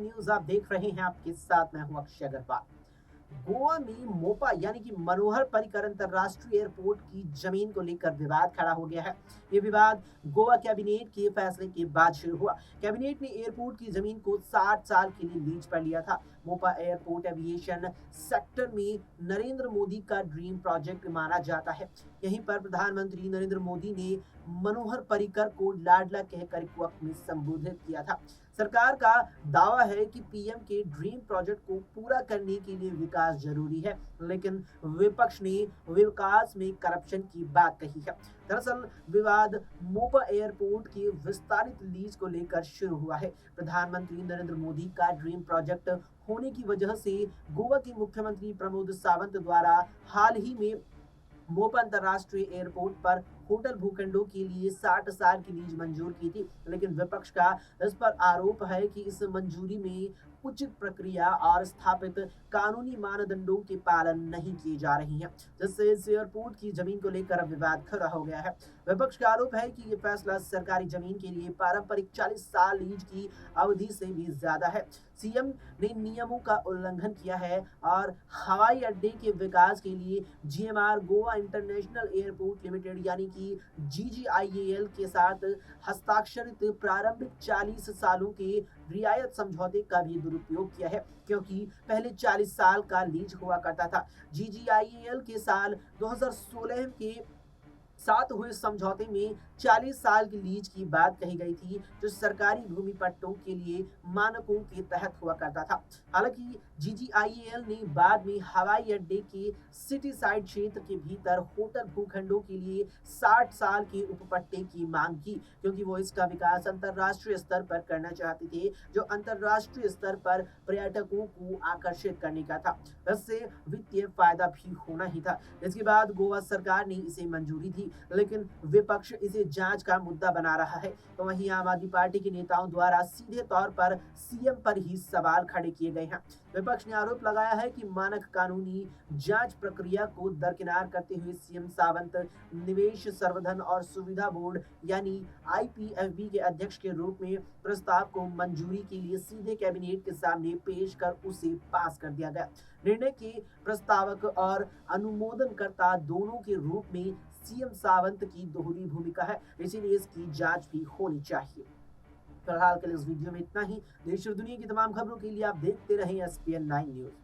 News आप देख रहे हैं। आपके साथ मैं हूं अक्षय अग्रवाल। गोवा में मोपा यानी कि मनोहर पर्रिकर अंतरराष्ट्रीय एयरपोर्ट की जमीन को लेकर विवाद खड़ा हो गया है। ये विवाद गोवा कैबिनेट के फैसले के बाद शुरू हुआ। कैबिनेट ने एयरपोर्ट की जमीन को 60 साल के लिए लीज पर लिया था। मोपा एयरपोर्ट एविएशन सेक्टर में नरेंद्र मोदी का ड्रीम प्रोजेक्ट माना जाता है। यहीं पर प्रधानमंत्री नरेंद्र मोदी ने मनोहर पर्रिकर को लाडला कहकर एक वक्त में संबोधित किया था। सरकार का दावा है कि पीएम के ड्रीम प्रोजेक्ट को पूरा करने के लिए विकास जरूरी है, लेकिन विपक्ष ने विकास में करप्शन की बात कही है। दरअसल विवाद मोपा एयरपोर्ट की विस्तारित लीज को लेकर शुरू हुआ है। प्रधानमंत्री नरेंद्र मोदी का ड्रीम प्रोजेक्ट होने की वजह से गोवा के मुख्यमंत्री प्रमोद सावंत द्वारा हाल ही में मोपा अंतरराष्ट्रीय एयरपोर्ट पर होटल भूखंडों के लिए 60 साल की लीज मंजूर की थी, लेकिन विपक्ष का इस पर आरोप है कि इस मंजूरी में उचित प्रक्रिया और स्थापित कानूनी मानदंडों के पालन नहीं किए जा रहे हैं, जिससे इस एयरपोर्ट की जमीन को लेकर विवाद खड़ा हो गया है। विपक्ष का आरोप है कि ये फैसला सरकारी जमीन के लिए पारंपरिक 40 साल लीज की अवधि से भी ज्यादा है। सीएम ने नियमों का उल्लंघन किया है और हवाई अड्डे के विकास के लिए GMR Goa international airport limited यानी कि जीजीआईएएल के साथ हस्ताक्षरित प्रारंभिक 40 सालों के रियायत समझौते का भी दुरुपयोग किया है, क्योंकि पहले 40 साल का लीज हुआ करता था। जीजीआईएल के साल 2016 के साथ हुए समझौते में 40 साल की लीज की बात कही गई थी, जो सरकारी भूमि पट्टों के लिए मानकों के तहत हुआ करता था। हालांकि जीजीआईएल ने बाद में हवाई अड्डे के सिटी साइड क्षेत्र के भीतर होटल भूखंडों के लिए 60 साल के उपपट्टे की मांग की, क्योंकि वो इसका विकास अंतरराष्ट्रीय स्तर पर करना चाहते थे, जो अंतरराष्ट्रीय स्तर पर पर्यटकों को आकर्षित करने का था। इससे वित्तीय फायदा भी होना ही था। इसके बाद गोवा सरकार ने इसे मंजूरी दी, लेकिन विपक्ष इसे जांच का मुद्दा बना रहा है। तो वहीं आम आदमी पार्टी के नेताओं द्वारा सीधे तौर पर सीएम पर ही सवाल खड़े किए गए हैं। विपक्ष ने आरोप लगाया है कि मानक कानूनी जांच प्रक्रिया को दरकिनार करते हुए सीएम सावंत निवेश संवर्धन और सुविधा बोर्ड यानी आईपीएफबी के अध्यक्ष के रूप में प्रस्ताव को मंजूरी के लिए सीधे कैबिनेट के सामने पेश कर उसे पास कर दिया गया। निर्णय के प्रस्तावक और अनुमोदनकर्ता दोनों के रूप में सीएम सावंत की दोहरी भूमिका है, इसीलिए इसकी जांच भी होनी चाहिए। फिलहाल के लिए इस वीडियो में इतना ही। देश और दुनिया की तमाम खबरों के लिए आप देखते रहें एसपीएन 9 न्यूज।